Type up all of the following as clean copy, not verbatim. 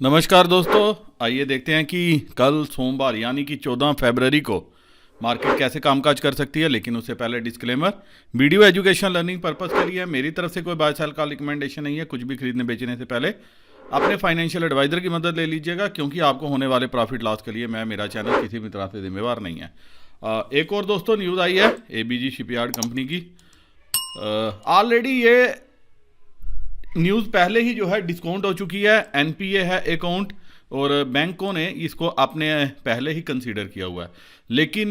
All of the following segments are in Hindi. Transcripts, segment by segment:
नमस्कार दोस्तों, आइए देखते हैं कि कल सोमवार यानी कि 14 फरवरी को मार्केट कैसे कामकाज कर सकती है। लेकिन उससे पहले disclaimer, video education learning purpose के लिए है। मेरी तरफ से कोई बाय सेल का रिकमेंडेशन नहीं है। कुछ भी खरीदने बेचने से पहले अपने फाइनेंशियल एडवाइजर की मदद ले लीजिएगा, क्योंकि आपको होने वाले प्रॉफिट लॉस के लिए मेरा चैनल किसी भी तरह से जिम्मेवार नहीं है। एक और दोस्तों न्यूज़ आई है एबीजी शिपयार्ड कंपनी की। ऑलरेडी ये न्यूज़ पहले ही जो है डिस्काउंट हो चुकी है, एनपीए है अकाउंट, और बैंकों ने इसको आपने पहले ही कंसीडर किया हुआ है। लेकिन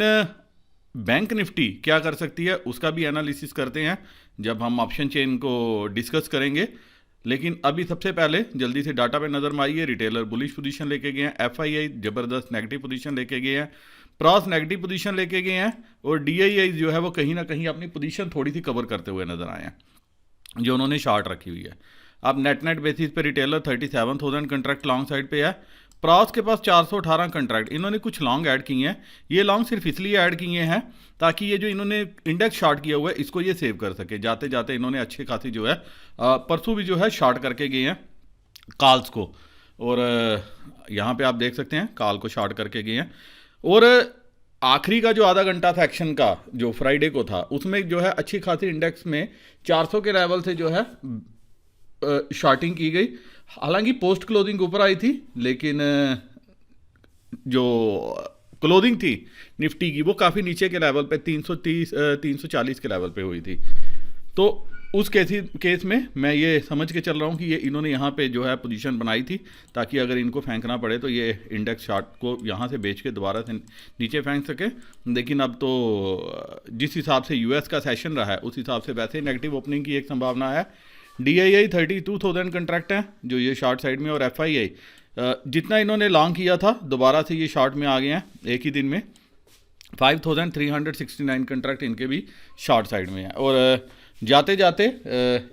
बैंक निफ्टी क्या कर सकती है उसका भी एनालिसिस करते हैं जब हम ऑप्शन चेन को डिस्कस करेंगे। लेकिन अभी सबसे पहले जल्दी से डाटा पे नज़र मारिए। रिटेलर बुलिश पोजीशन लेके गए हैं, एफआईआई ज़बरदस्त नेगेटिव पोजीशन लेके गए हैं, प्रॉस नेगेटिव पोजीशन लेके गए हैं, और डीआईआई जो है वो कहीं ना कहीं अपनी पोजीशन थोड़ी सी कवर करते हुए नजर आए हैं जो उन्होंने शॉर्ट रखी हुई है। अब नेट बेसिस पे रिटेलर 37,000 कंट्रैक्ट लॉन्ग साइड पे है। प्रॉस के पास 418 कंट्रैक्ट, इन्होंने कुछ लॉन्ग ऐड किए हैं। ये लॉन्ग सिर्फ इसलिए ऐड किए हैं ताकि ये जो इन्होंने इंडेक्स शॉर्ट किया हुआ है इसको ये सेव कर सके। जाते जाते इन्होंने अच्छी खासी जो है परसों भी जो है शॉर्ट करके गए हैं कॉल्स को, और यहाँ पे आप देख सकते हैं कॉल को शॉर्ट करके गए हैं। और आखिरी का जो आधा घंटा था एक्शन का जो फ्राइडे को था उसमें जो है अच्छी खासी इंडेक्स में 400 के लेवल से जो है शॉर्टिंग की गई। हालांकि पोस्ट क्लोजिंग ऊपर आई थी, लेकिन जो क्लोजिंग थी निफ्टी की वो काफ़ी नीचे के लेवल पे 330 340 के लेवल पे हुई थी। तो उस केस में मैं ये समझ के चल रहा हूँ कि ये इन्होंने यहाँ पे जो है पोजीशन बनाई थी ताकि अगर इनको फेंकना पड़े तो ये इंडेक्स शार्ट को यहाँ से बेच के दोबारा से नीचे फेंक सके। लेकिन अब तो जिस हिसाब से यूएस का सेशन रहा है उस हिसाब से वैसे ही नेगेटिव ओपनिंग की एक संभावना है। डीआईआई 32,000 कंट्रैक्ट हैं जो ये शॉर्ट साइड में, और एफआईआई जितना इन्होंने लॉन्ग किया था दोबारा से ये शॉर्ट में आ गए हैं एक ही दिन में। 5,369 कंट्रैक्ट इनके भी शॉर्ट साइड में है। और जाते जाते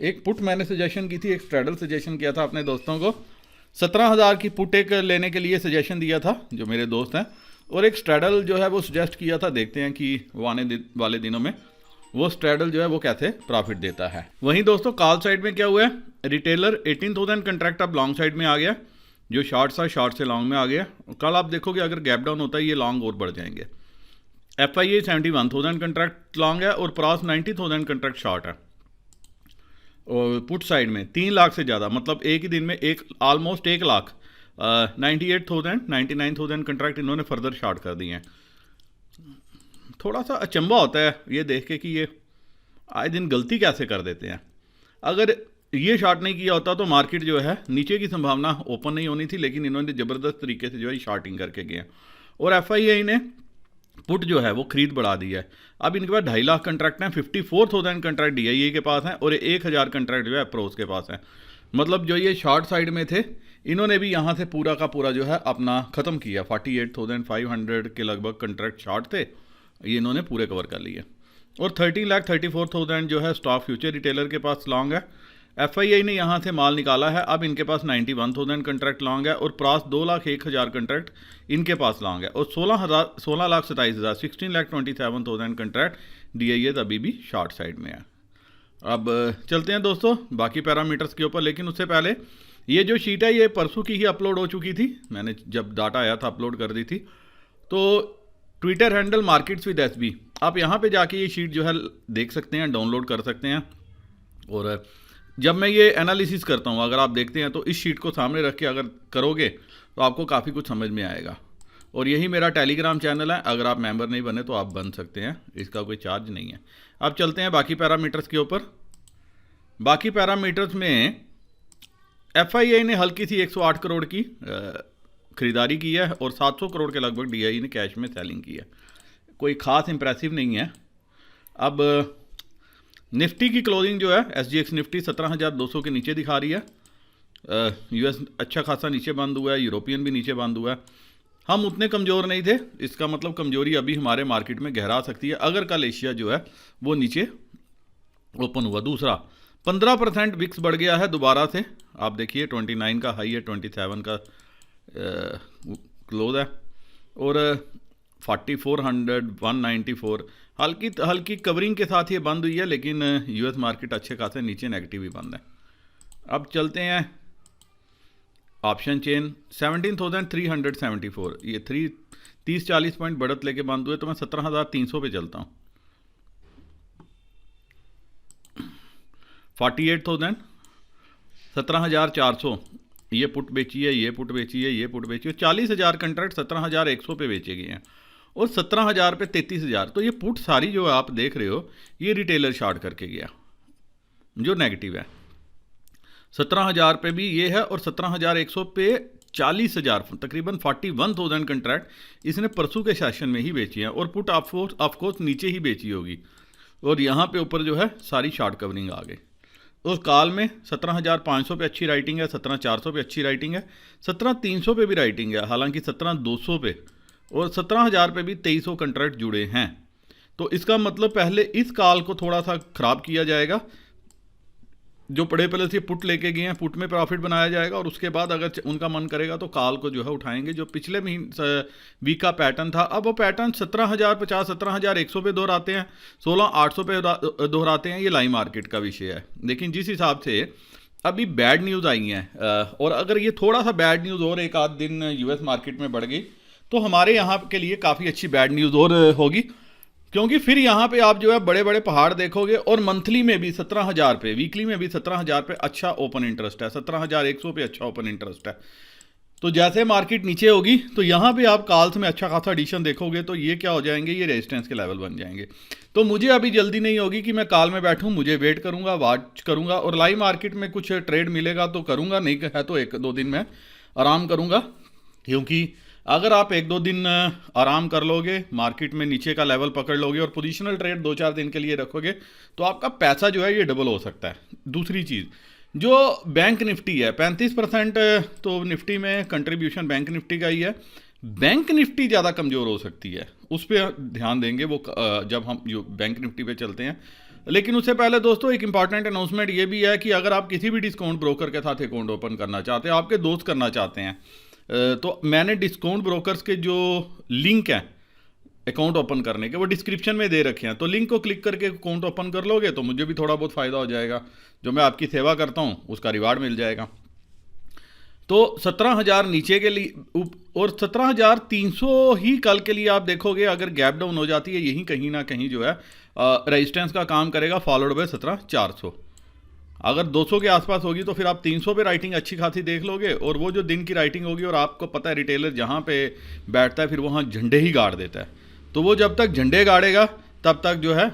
एक पुट मैंने सजेशन की थी, एक स्ट्रैडल सजेशन किया था अपने दोस्तों को। 17,000 की पुट एक लेने के लिए सजेशन दिया था जो मेरे दोस्त हैं, और एक स्ट्रैडल जो है वो सजेस्ट किया था। देखते हैं कि वो आने वाले दिनों में वो स्ट्रैडल जो है वो कैसे प्रॉफिट देता है। वहीं दोस्तों कॉल साइड में क्या हुआ है, रिटेलर 18,000 कंट्रैक्ट अब लॉन्ग साइड में आ गया। जो शॉर्ट था शॉर्ट से लॉन्ग में आ गया। कल आप देखोगे अगर गैप डाउन होता है ये लॉन्ग और बढ़ जाएंगे। एफआईआई 71,000 कंट्रैक्ट लॉन्ग है, और प्रॉस 90,000 कंट्रैक्ट शॉर्ट है। और पुट साइड में 3 लाख से ज़्यादा, मतलब एक ही दिन में ऑलमोस्ट 1 लाख 98,000 99,000 कंट्रैक्ट इन्होंने फर्दर शॉर्ट कर दिए हैं। थोड़ा सा अचंभा होता है ये देख के कि ये आए दिन गलती कैसे कर देते हैं। अगर ये शॉर्ट नहीं किया होता तो मार्केट जो है नीचे की संभावना ओपन नहीं होनी थी, लेकिन इन्होंने ज़बरदस्त तरीके से जो है शॉर्टिंग करके गए। और एफआईआई ने पुट जो है वो खरीद बढ़ा दी है। अब इनके पास 2.5 लाख कंट्रैक्ट हैं, 54,000 कंट्रैक्ट डीआईआई के पास हैं, और 1,000 कंट्रैक्ट जो है प्रोस के पास हैं। मतलब जो ये शॉर्ट साइड में थे इन्होंने भी यहाँ से पूरा का पूरा जो है अपना ख़त्म किया। 48,500 के लगभग कंट्रैक्ट शॉर्ट थे, ये इन्होंने पूरे कवर कर लिए। और 13,34,000 जो है स्टॉक फ्यूचर रिटेलर के पास लॉन्ग है। एफआईआई ने यहाँ से माल निकाला है। अब इनके पास 91,000 कंट्रैक्ट लॉन्ग है, और प्रॉस 2,01,000 कंट्रैक्ट इनके पास लॉन्ग है, और 16,27,000 16,27,000 कंट्रैक्ट डीआईए अभी भी शॉर्ट साइड में है। अब चलते हैं दोस्तों बाकी पैरामीटर्स के ऊपर। लेकिन उससे पहले ये जो शीट है ये परसों की ही अपलोड हो चुकी थी, मैंने जब डाटा आया था अपलोड कर दी थी। तो Twitter handle markets with SB, आप यहाँ पे जाके ये शीट जो है देख सकते हैं, डाउनलोड कर सकते हैं। और जब मैं ये एनालिसिस करता हूँ अगर आप देखते हैं तो इस शीट को सामने रख के अगर करोगे तो आपको काफ़ी कुछ समझ में आएगा। और यही मेरा टेलीग्राम चैनल है, अगर आप मेंबर नहीं बने तो आप बन सकते हैं, इसका कोई चार्ज नहीं है। अब चलते हैं बाकी पैरामीटर्स के ऊपर। बाकी पैरामीटर्स में एफआईआई ने हल्की सी 108 करोड़ की खरीदारी की है, और 700 करोड़ के लगभग डीआई ने कैश में सेलिंग की है। कोई ख़ास इंप्रेसिव नहीं है। अब निफ्टी की क्लोजिंग जो है एसजीएक्स निफ्टी 17,200 के नीचे दिखा रही है। यूएस अच्छा खासा नीचे बंद हुआ है, यूरोपियन भी नीचे बंद हुआ है। हम उतने कमज़ोर नहीं थे, इसका मतलब कमज़ोरी अभी हमारे मार्केट में गहरा सकती है अगर कल एशिया जो है वो नीचे ओपन हुआ। दूसरा 15% विक्स बढ़ गया है दोबारा से। आप देखिए 29 का हाई है, 27 का क्लोज है, और 4400 194 हल्की कवरिंग के साथ ये बंद हुई है। लेकिन यूएस मार्केट अच्छे खासे नीचे नेगेटिव ही बंद है। अब चलते हैं ऑप्शन चेन 17,374, ये 30-40 पॉइंट बढ़त लेके बंद हुए, तो मैं 17,300 पे चलता हूँ। 48,000, 17,400, ये पुट बेची है, ये पुट बेची है, ये पुट बेची है। 40,000 कंट्रैक्ट 17,100 पे बेचे गए हैं और 17,000 पे 33,000। तो ये पुट सारी जो आप देख रहे हो ये रिटेलर शॉर्ट करके गया जो नेगेटिव है। 17,000 पे भी ये है और 17,100 पे 40,000, तकरीबन 41,000 कंट्रैक्ट इसने परसों के सेशन में ही बेची है और पुट ऑफकोर्स नीचे ही बेची होगी और यहाँ पे ऊपर जो है सारी शॉर्ट कवरिंग आ गई। उस काल में 17,500 पे अच्छी राइटिंग है, 17,400 पे अच्छी राइटिंग है, 17,300 पे भी राइटिंग है, हालांकि 17,200 पे और 17,000 पे भी 2300 कंट्रैक्ट जुड़े हैं। तो इसका मतलब पहले इस काल को थोड़ा सा ख़राब किया जाएगा, जो बड़े प्लेयर्स ये पुट लेके गए हैं पुट में प्रॉफिट बनाया जाएगा और उसके बाद अगर उनका मन करेगा तो काल को जो है उठाएंगे। जो पिछले वीक का पैटर्न था, अब वो पैटर्न 17,050, 17,100 पे दोहराते हैं, 16,800 पे दोहराते हैं। ये लाइव मार्केट का विषय है। लेकिन जिस हिसाब से अभी बैड न्यूज़ आई हैं और अगर ये थोड़ा सा बैड न्यूज़ और एक आध दिन यूएस मार्केट में बढ़ गई तो हमारे यहाँ के लिए काफ़ी अच्छी बैड न्यूज़ और होगी, क्योंकि फिर यहाँ पे आप जो है बड़े बड़े पहाड़ देखोगे और मंथली में भी 17,000 पे, वीकली में भी 17,000 पे अच्छा ओपन इंटरेस्ट है, 17,100 पे अच्छा ओपन इंटरेस्ट है। तो जैसे मार्केट नीचे होगी तो यहाँ पे आप कॉल्स में अच्छा खासा एडिशन देखोगे, तो ये क्या हो जाएंगे, ये रेजिस्टेंस के लेवल बन जाएंगे। तो मुझे अभी जल्दी नहीं होगी कि मैं कॉल में बैठूँ, मुझे वेट करूँगा, वॉच करूँगा और लाइव मार्केट में कुछ ट्रेड मिलेगा तो करूँगा, नहीं है तो 1-2 दिन में आराम करूँगा। क्योंकि अगर आप 1-2 दिन आराम कर लोगे, मार्केट में नीचे का लेवल पकड़ लोगे और पोजीशनल ट्रेड 2-4 दिन के लिए रखोगे तो आपका पैसा जो है ये डबल हो सकता है। दूसरी चीज़, जो बैंक निफ्टी है 35% तो निफ्टी में कंट्रीब्यूशन बैंक निफ्टी का ही है। बैंक निफ्टी ज़्यादा कमज़ोर हो सकती है, उस पर ध्यान देंगे वो जब हम जो बैंक निफ्टी पे चलते हैं। लेकिन उससे पहले दोस्तों एक इंपॉर्टेंट अनाउंसमेंट ये भी है कि अगर आप किसी भी डिस्काउंट ब्रोकर के साथ अकाउंट ओपन करना चाहते हैं, आपके दोस्त करना चाहते हैं, तो मैंने डिस्काउंट ब्रोकर्स के जो लिंक हैं अकाउंट ओपन करने के वो डिस्क्रिप्शन में दे रखे हैं। तो लिंक को क्लिक करके अकाउंट ओपन कर लोगे तो मुझे भी थोड़ा बहुत फ़ायदा हो जाएगा, जो मैं आपकी सेवा करता हूँ उसका रिवार्ड मिल जाएगा। तो 17,000 नीचे के लिए और 17,300 ही कल के लिए आप देखोगे अगर गैप डाउन हो जाती है, यही कहीं ना कहीं जो है रेजिस्टेंस का काम करेगा, फॉलोड बाय 17,400। अगर 200 के आसपास होगी तो फिर आप 300 पे राइटिंग अच्छी खासी देख लोगे और वो जो दिन की राइटिंग होगी, और आपको पता है रिटेलर जहाँ पे बैठता है फिर वहाँ झंडे ही गाड़ देता है, तो वो जब तक झंडे गाड़ेगा तब तक जो है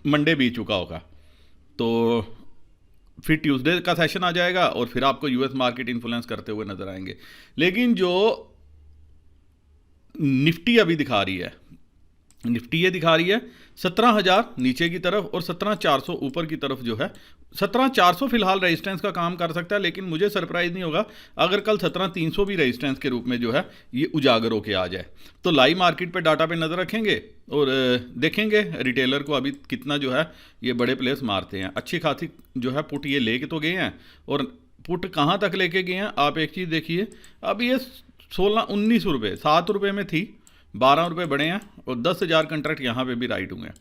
मंडे बीत चुका होगा। तो फिर ट्यूसडे का सेशन आ जाएगा और फिर आपको यूएस मार्केट इन्फ्लुएंस करते हुए नजर आएंगे। लेकिन जो निफ्टी अभी दिखा रही है, निफ्टी ये दिखा रही है 17,000 नीचे की तरफ और 17,400 ऊपर की तरफ जो है। 17,400 फिलहाल रेजिस्टेंस का काम कर सकता है, लेकिन मुझे सरप्राइज नहीं होगा अगर कल 17,300 भी रेजिस्टेंस के रूप में जो है ये उजागर होके आ जाए। तो लाइव मार्केट पे डाटा पे नज़र रखेंगे और देखेंगे रिटेलर को अभी कितना जो है ये बड़े प्लेयर्स मारते हैं। अच्छी खासी जो है पुट ये लेके तो गए हैं, और पुट कहाँ तक लेके गए हैं आप एक चीज़ देखिए, अब ये 16-19 रुपये 7 रुपये में थी, 12 रुपये बढ़े हैं और 10,000 कंट्रैक्ट यहाँ पे भी राइट हुए हैं,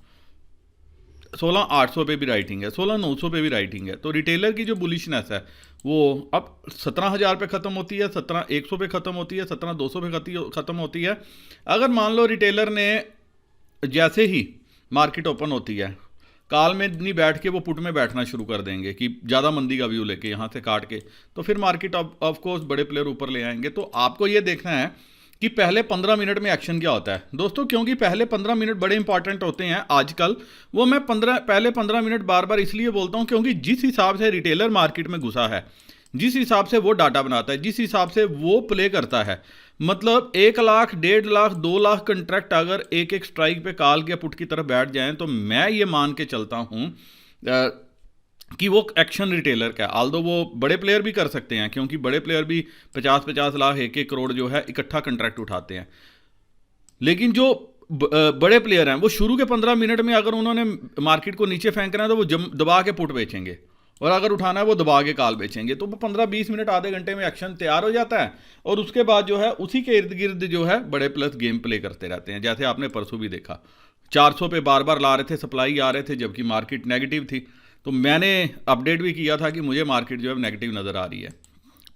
16,800 पे भी राइटिंग है, 16,900 पे भी राइटिंग है। तो रिटेलर की जो बुलिशनेस है वो अब 17,000 पे ख़त्म होती है, 17,100 पे ख़त्म होती है, 17,200 पे ख़त्म होती है। अगर मान लो रिटेलर ने जैसे ही मार्केट ओपन होती है काल में नहीं बैठ के वो पुट में बैठना शुरू कर देंगे कि ज़्यादा मंदी का व्यू लेके यहाँ से काट के, तो फिर मार्केट ऑफ कोर्स बड़े प्लेयर ऊपर ले आएंगे। तो आपको ये देखना है कि पहले 15 मिनट में एक्शन क्या होता है दोस्तों, क्योंकि पहले 15 मिनट बड़े इंपॉर्टेंट होते हैं आजकल। वो मैं पहले 15 मिनट बार बार इसलिए बोलता हूं क्योंकि जिस हिसाब से रिटेलर मार्केट में घुसा है, जिस हिसाब से वो डाटा बनाता है, जिस हिसाब से वो प्ले करता है, मतलब 1 लाख, 1.5 लाख, 2 लाख कंट्रैक्ट अगर एक एक स्ट्राइक पे कॉल या पुट की तरफ बैठ जाएं तो मैं ये मान के चलता हूं कि वो एक्शन रिटेलर का है। आल्दो वो बड़े प्लेयर भी कर सकते हैं, क्योंकि बड़े प्लेयर भी 50-50 लाख, 1-1 करोड़ जो है इकट्ठा कंट्रैक्ट उठाते हैं। लेकिन जो बड़े प्लेयर हैं वो शुरू के 15 मिनट में अगर उन्होंने मार्केट को नीचे फेंकना है तो वो दबा के पुट बेचेंगे, और अगर उठाना है वो दबा के कॉल बेचेंगे। तो वो 15-20 मिनट, आधे घंटे में एक्शन तैयार हो जाता है, और उसके बाद जो है उसी के इर्द गिर्द जो है बड़े प्लस गेम प्ले करते रहते हैं। जैसे आपने परसों भी देखा 400 पे बार बार ला रहे थे, सप्लाई आ रहे थे, जबकि मार्केट नेगेटिव थी। तो मैंने अपडेट भी किया था कि मुझे मार्केट जो है नेगेटिव नज़र आ रही है।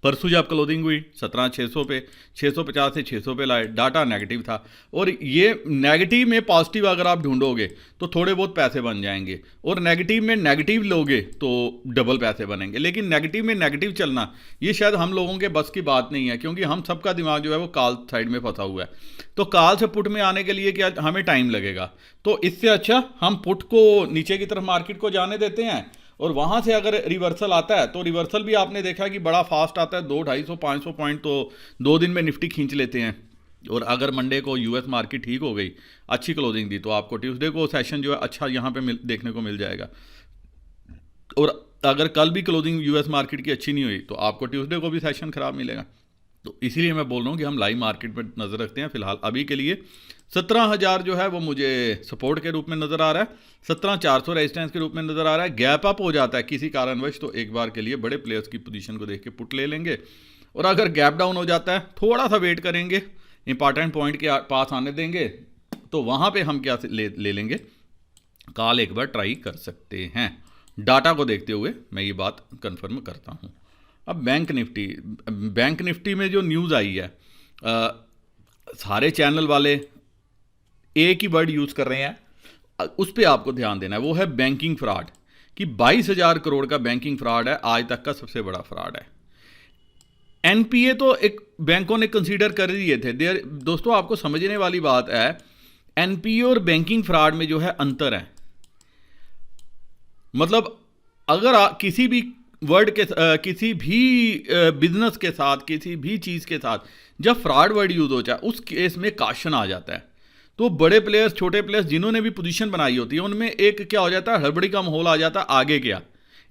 परसों जब क्लोजिंग हुई 17,600 पे, 650 से 600 पे लाए, डाटा नेगेटिव था। और ये नेगेटिव में पॉजिटिव अगर आप ढूंढोगे तो थोड़े बहुत पैसे बन जाएंगे, और नेगेटिव में नेगेटिव लोगे तो डबल पैसे बनेंगे। लेकिन नेगेटिव में नेगेटिव चलना ये शायद हम लोगों के बस की बात नहीं है, क्योंकि हम सबका दिमाग जो है वो कॉल साइड में फंसा हुआ है। तो कॉल से पुट में आने के लिए क्या हमें टाइम लगेगा, तो इससे अच्छा हम पुट को नीचे की तरफ मार्केट को जाने देते हैं, और वहाँ से अगर रिवर्सल आता है तो रिवर्सल भी आपने देखा कि बड़ा फास्ट आता है, 200-250-500 पॉइंट तो 2 दिन में निफ्टी खींच लेते हैं। और अगर मंडे को यूएस मार्केट ठीक हो गई, अच्छी क्लोजिंग दी, तो आपको ट्यूसडे को सेशन जो है अच्छा यहाँ पे देखने को मिल जाएगा। और अगर कल भी क्लोजिंग यूएस मार्केट की अच्छी नहीं हुई तो आपको ट्यूसडे को भी सेशन खराब मिलेगा। तो इसीलिए मैं बोल रहा हूँ कि हम लाइव मार्केट पर नज़र रखते हैं। फिलहाल अभी के लिए 17,000 जो है वो मुझे सपोर्ट के रूप में नज़र आ रहा है, 17,400 रेजिस्टेंस के रूप में नज़र आ रहा है। गैप अप हो जाता है किसी कारणवश तो एक बार के लिए बड़े प्लेयर्स की पोजीशन को देख के पुट ले लेंगे, और अगर गैप डाउन हो जाता है थोड़ा सा वेट करेंगे, इंपॉर्टेंट पॉइंट के पास आने देंगे, तो वहाँ पर हम क्या ले लेंगे, कॉल एक बार ट्राई कर सकते हैं। डाटा को देखते हुए मैं ये बात कन्फर्म करता हूँ। अब बैंक निफ्टी में जो न्यूज़ आई है, सारे चैनल वाले एक ही वर्ड यूज़ कर रहे हैं, उस पर आपको ध्यान देना है, वो है बैंकिंग फ्रॉड, कि 22,000 करोड़ का बैंकिंग फ्रॉड है, आज तक का सबसे बड़ा फ्रॉड है। एनपीए तो एक बैंकों ने कंसीडर कर दिए थे। दोस्तों आपको समझने वाली बात है, एनपीए और बैंकिंग फ्रॉड में जो है अंतर है। मतलब अगर किसी भी वर्ड के किसी भी बिजनेस के साथ, किसी भी चीज़ के साथ जब फ्रॉड वर्ड यूज़ हो जाए, उस केस में काशन आ जाता है। तो बड़े प्लेयर्स, छोटे प्लेयर्स जिन्होंने भी पोजीशन बनाई होती है, उनमें एक क्या हो जाता है, हड़बड़ी का माहौल आ जाता है, आगे क्या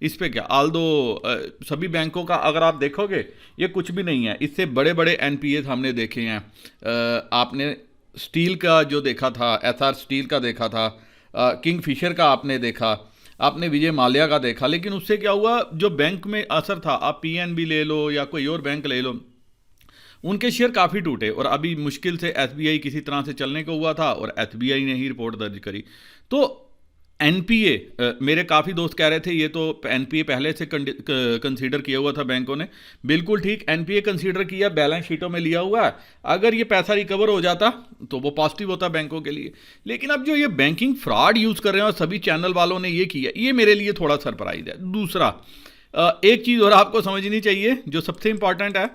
इस पे क्या। आल्दो सभी बैंकों का अगर आप देखोगे ये कुछ भी नहीं है, इससे बड़े बड़े एनपीए हमने देखे हैं। आपने स्टील का जो देखा था, एसआर स्टील का देखा था, किंगफिशर का आपने देखा, आपने विजय माल्या का देखा। लेकिन उससे क्या हुआ, जो बैंक में असर था, आप पीएनबी ले लो या कोई और बैंक ले लो, उनके शेयर काफ़ी टूटे, और अभी मुश्किल से एसबीआई किसी तरह से चलने को हुआ था, और एसबीआई ने ही रिपोर्ट दर्ज करी। तो एनपीए, मेरे काफ़ी दोस्त कह रहे थे ये तो एनपीए पहले से कंसीडर किया हुआ था बैंकों ने। बिल्कुल ठीक, एनपीए कंसीडर किया, बैलेंस शीटों में लिया हुआ है। अगर ये पैसा रिकवर हो जाता तो वो पॉजिटिव होता बैंकों के लिए। लेकिन अब जो ये बैंकिंग फ्रॉड यूज़ कर रहे हैं और सभी चैनल वालों ने ये किया, ये मेरे लिए थोड़ा सरप्राइज है। दूसरा, एक चीज़ और आपको समझनी चाहिए जो सबसे इंपॉर्टेंट है,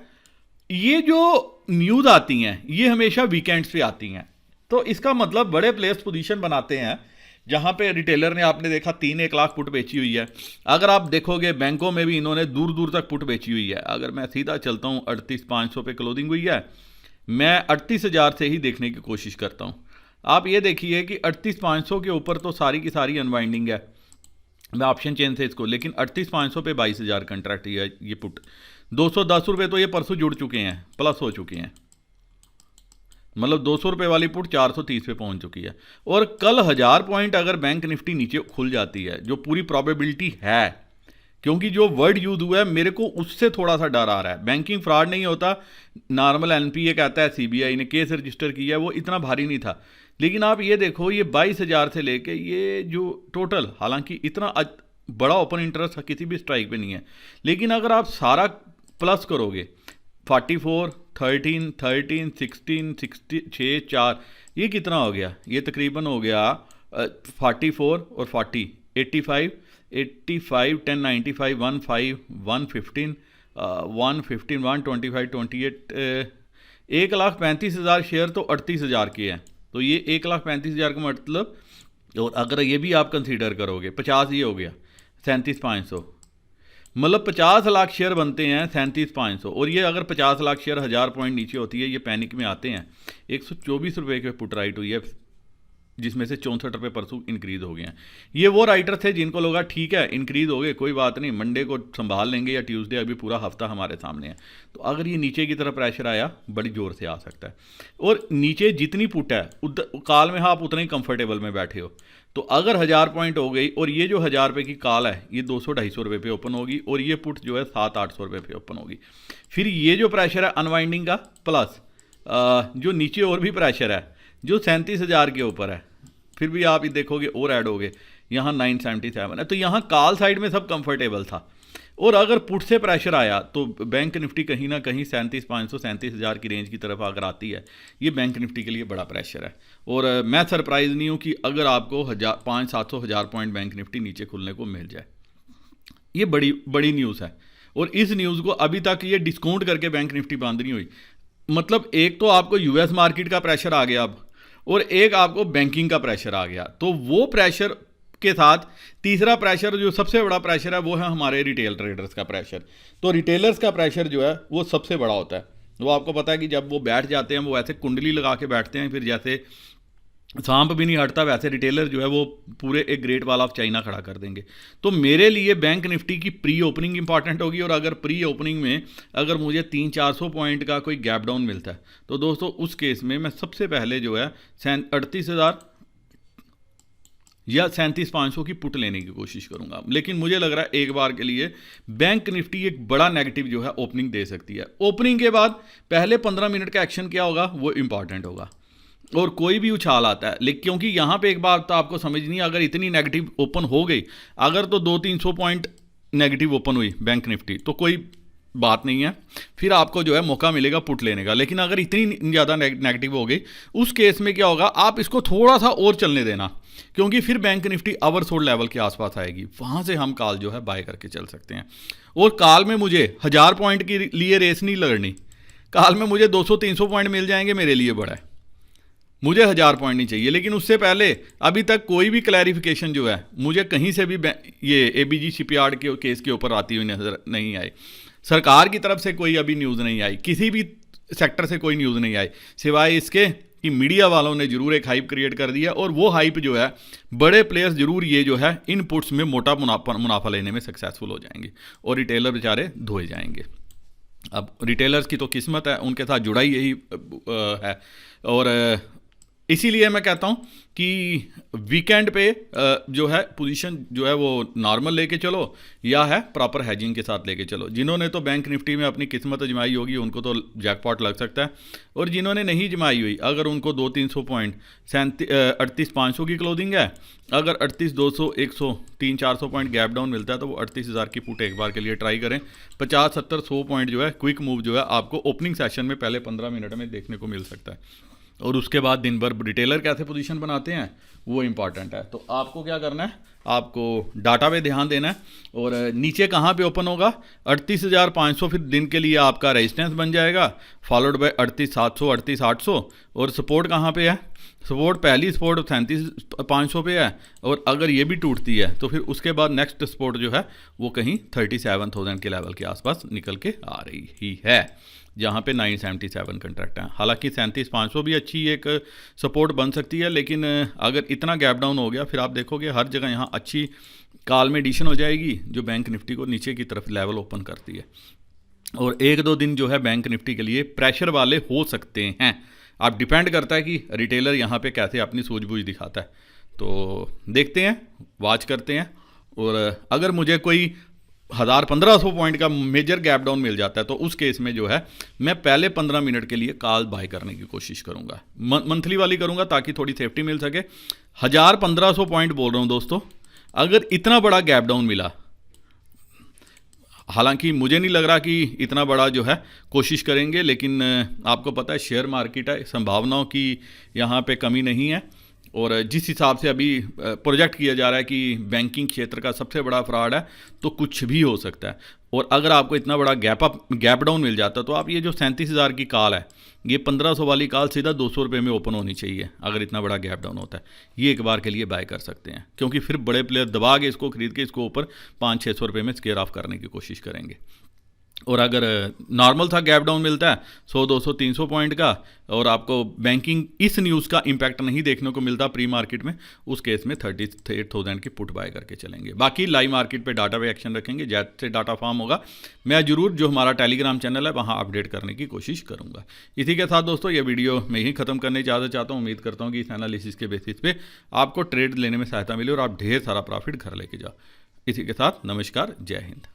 ये जो न्यूज़ आती हैं ये हमेशा वीकेंड्स पे आती हैं। तो इसका मतलब बड़े प्लेयर्स पोजीशन बनाते हैं, जहाँ पे रिटेलर ने आपने देखा 3-1 लाख पुट बेची हुई है। अगर आप देखोगे बैंकों में भी इन्होंने दूर दूर तक पुट बेची हुई है। अगर मैं सीधा चलता हूँ, 38,500 पे क्लोजिंग हुई है, मैं 38,000 से ही देखने की कोशिश करता हूँ। आप ये देखिए कि 38,500 के ऊपर तो सारी की सारी अनवाइंडिंग है, मैं ऑप्शन चेन से इसको, लेकिन 38,500 पे 22,000 कंट्रैक्ट ये पुट, 210 रुपये तो ये परसों जुड़ चुके हैं, प्लस हो चुके हैं। मतलब 200 रुपये वाली पुट 430 पे पहुंच चुकी है। और कल 1000 पॉइंट अगर बैंक निफ्टी नीचे खुल जाती है, जो पूरी प्रॉबेबिलिटी है, क्योंकि जो वर्ड यूज हुआ है मेरे को उससे थोड़ा सा डर आ रहा है। बैंकिंग फ्रॉड नहीं होता, नॉर्मल एनपीए कहता है, सीबीआई ने केस रजिस्टर किया, वो इतना भारी नहीं था। लेकिन आप ये देखो, ये 22,000 से लेके ये जो टोटल, हालांकि इतना बड़ा ओपन इंटरेस्ट किसी भी स्ट्राइक पे नहीं है, लेकिन अगर आप सारा प्लस करोगे, 44, 13, 13, 16, 6, 4, ये कितना हो गया, ये तकरीबन हो गया 44 और 40, 85, 10, 95, 15, 115, 125, 28, 1,35,000 शेयर तो 38,000 के हैं। तो ये 1,35,000 का मतलब, और अगर ये भी आप कंसीडर करोगे 50, ये हो गया 37,500, मतलब 50 लाख शेयर बनते हैं 37,500। और ये अगर 50 लाख शेयर 1000 पॉइंट नीचे होती है, ये पैनिक में आते हैं। 124 रुपये के पुट राइट हुई है, जिसमें से 64 रुपये परसों इंक्रीज़ हो गए हैं। ये वो राइटर थे जिनको लगा ठीक है इंक्रीज़ हो गए, कोई बात नहीं, मंडे को संभाल लेंगे या ट्यूसडे, अभी पूरा हफ्ता हमारे सामने है। तो अगर ये नीचे की तरफ प्रेशर आया, बड़ी ज़ोर से आ सकता है। और नीचे जितनी पुट है कॉल में आप उतने ही कंफर्टेबल में बैठे हो। तो अगर 1000 पॉइंट हो गई, और ये जो 1000 रुपये की कॉल है ये 200-250 रुपये पे ओपन होगी, और ये पुट जो है 700-800 रुपये पे ओपन होगी। फिर ये जो प्रेशर है अनवाइंडिंग का, प्लस जो नीचे और भी प्रेशर है जो 37,000 के ऊपर है, फिर भी आप ये देखोगे और ऐड हो गए, यहाँ 977 है। तो यहाँ कॉल साइड में सब कंफर्टेबल था। और अगर पुट से प्रेशर आया तो बैंक निफ्टी कहीं ना कहीं 37,500 37,000 की रेंज की तरफ अगर आती है, ये बैंक निफ्टी के लिए बड़ा प्रेशर है। और मैं सरप्राइज़ नहीं हूँ कि अगर आपको 500-700 हज़ार पॉइंट बैंक निफ्टी नीचे खुलने को मिल जाए, ये बड़ी बड़ी न्यूज़ है। और इस न्यूज़ को अभी तक ये डिस्काउंट करके बैंक निफ्टी बंद नहीं हुई। मतलब एक तो आपको यूएस मार्केट का प्रेशर आ गया अब, और एक आपको बैंकिंग का प्रेशर आ गया। तो वो प्रेशर के साथ तीसरा प्रेशर, जो सबसे बड़ा प्रेशर है, वो है हमारे रिटेल ट्रेडर्स का प्रेशर। तो रिटेलर्स का प्रेशर जो है वो सबसे बड़ा होता है। वो आपको पता है कि जब वो बैठ जाते हैं, वो ऐसे कुंडली लगा के बैठते हैं, फिर जैसे सांप भी नहीं हटता वैसे रिटेलर जो है वो पूरे एक ग्रेट वॉल ऑफ चाइना खड़ा कर देंगे। तो मेरे लिए बैंक निफ्टी की प्री ओपनिंग इंपॉर्टेंट होगी, और अगर प्री ओपनिंग में अगर मुझे 300-400 पॉइंट का कोई गैप डाउन मिलता है, तो दोस्तों उस केस में मैं सबसे पहले जो है 38,000 या 37,500 की पुट लेने की कोशिश करूंगा। लेकिन मुझे लग रहा है एक बार के लिए बैंक निफ्टी एक बड़ा नेगेटिव जो है ओपनिंग दे सकती है। ओपनिंग के बाद पहले 15 मिनट का एक्शन क्या होगा वो इंपॉर्टेंट होगा, और कोई भी उछाल आता है। लेकिन क्योंकि यहाँ पे एक बात तो आपको समझनी है, अगर इतनी नेगेटिव ओपन हो गई, अगर तो 200-300 पॉइंट नेगेटिव ओपन हुई बैंक निफ्टी, तो कोई बात नहीं है, फिर आपको जो है मौका मिलेगा पुट लेने का। लेकिन अगर इतनी ज़्यादा नेगेटिव हो गई, उस केस में क्या होगा, आप इसको थोड़ा सा और चलने देना, क्योंकि फिर बैंक निफ्टी ओवरसोल्ड लेवल के आसपास आएगी, वहाँ से हम कॉल जो है बाय करके चल सकते हैं। और कॉल में मुझे 1000 पॉइंट के लिए रेस नहीं लड़नी, कॉल में मुझे 200-300 पॉइंट मिल जाएंगे, मेरे लिए बड़ा है, मुझे 1000 पॉइंट नहीं चाहिए। लेकिन उससे पहले अभी तक कोई भी क्लैरिफिकेशन जो है मुझे कहीं से भी ये एबीजी शिपयार्ड के केस के ऊपर आती हुई नजर नहीं आई। सरकार की तरफ से कोई अभी न्यूज़ नहीं आई, किसी भी सेक्टर से कोई न्यूज़ नहीं आई, सिवाय इसके कि मीडिया वालों ने जरूर एक हाइप क्रिएट कर दिया, और वो हाइप जो है बड़े प्लेयर्स जरूर ये जो है इनपुट्स में मोटा मुनाफा लेने में सक्सेसफुल हो जाएंगे, और रिटेलर बेचारे धोए जाएंगे। अब रिटेलर्स की तो किस्मत है, उनके साथ जुड़ा ही यही है। और इसीलिए मैं कहता हूँ कि वीकेंड पे जो है पोजीशन जो है वो नॉर्मल लेके चलो, या है प्रॉपर हैजिंग के साथ लेके चलो। जिन्होंने तो बैंक निफ्टी में अपनी किस्मत जमाई होगी उनको तो जैकपॉट लग सकता है, और जिन्होंने नहीं जमाई हुई, अगर उनको 200-300 पॉइंट 38,500 की क्लोजिंग है, अगर 38,200 100 300-400 पॉइंट गैप डाउन मिलता है, तो वो 38,000 की पुट एक बार के लिए ट्राई करें। 50-70-100 पॉइंट जो है क्विक मूव जो है आपको ओपनिंग सेशन में पहले 15 मिनट में देखने को मिल सकता है, और उसके बाद दिन भर रिटेलर कैसे पोजीशन बनाते हैं वो इंपॉर्टेंट है। तो आपको क्या करना है, आपको डाटा पे ध्यान देना है, और नीचे कहाँ पे ओपन होगा 38,500, फिर दिन के लिए आपका रेजिस्टेंस बन जाएगा, फॉलोड बाय 38,700 38,800, और सपोर्ट कहाँ पे है, सपोर्ट पहली सपोर्ट 37,500 पे है, और अगर ये भी टूटती है तो फिर उसके बाद नेक्स्ट सपोर्ट जो है वो कहीं 37,000 के लेवल के आसपास निकल के आ रही ही है, जहाँ पे 977 कंट्रैक्ट हैं। हालांकि 37,500 भी अच्छी एक सपोर्ट बन सकती है, लेकिन अगर इतना गैप डाउन हो गया, फिर आप देखोगे हर जगह यहाँ अच्छी कॉल में एडिशन हो जाएगी, जो बैंक निफ्टी को नीचे की तरफ लेवल ओपन करती है। और 1-2 दिन जो है बैंक निफ्टी के लिए प्रेशर वाले हो सकते हैं। आप डिपेंड करता है कि रिटेलर यहाँ पे कैसे अपनी सूझबूझ दिखाता है। तो देखते हैं, वॉच करते हैं, और अगर मुझे कोई 1,000-1,500 पॉइंट का मेजर गैप डाउन मिल जाता है, तो उस केस में जो है मैं पहले 15 मिनट के लिए कॉल बाय करने की कोशिश करूंगा, मंथली वाली करूंगा, ताकि थोड़ी सेफ्टी मिल सके। 1,000-1,500 पॉइंट बोल रहा हूं दोस्तों, अगर इतना बड़ा गैप डाउन मिला, हालांकि मुझे नहीं लग रहा कि इतना बड़ा जो है कोशिश करेंगे, लेकिन आपको पता है शेयर मार्केट है, संभावनाओं की यहाँ पे कमी नहीं है। और जिस हिसाब से अभी प्रोजेक्ट किया जा रहा है कि बैंकिंग क्षेत्र का सबसे बड़ा फ्रॉड है, तो कुछ भी हो सकता है। और अगर आपको इतना बड़ा गैप डाउन मिल जाता है, तो आप ये जो 37,000 की कॉल है, ये 1,500 वाली कॉल सीधा 200 रुपये में ओपन होनी चाहिए। अगर इतना बड़ा गैप डाउन होता है, ये एक बार के लिए बाय कर सकते हैं, क्योंकि फिर बड़े प्लेयर दबा के इसको खरीद के इसको ऊपर 500-600 रुपये में स्केयर ऑफ करने की कोशिश करेंगे। और अगर नॉर्मल था गैप डाउन मिलता है 100-200-300 पॉइंट का, और आपको बैंकिंग इस न्यूज़ का इम्पैक्ट नहीं देखने को मिलता प्री मार्केट में, उस केस में 38,000 की पुट बाय करके चलेंगे। बाकी लाइव मार्केट पे डाटा पे एक्शन रखेंगे, जैसे डाटा फॉर्म होगा मैं जरूर जो हमारा टेलीग्राम चैनल है वहाँ अपडेट करने की कोशिश करूँगा। इसी के साथ दोस्तों ये वीडियो मैं ही ख़त्म करने चाहता हूँ। उम्मीद करता हूँ कि इस एनालिसिस के बेसिस पे आपको ट्रेड लेने में सहायता मिले और आप ढेर सारा प्रॉफिट घर लेके जाओ। इसी के साथ नमस्कार, जय हिंद।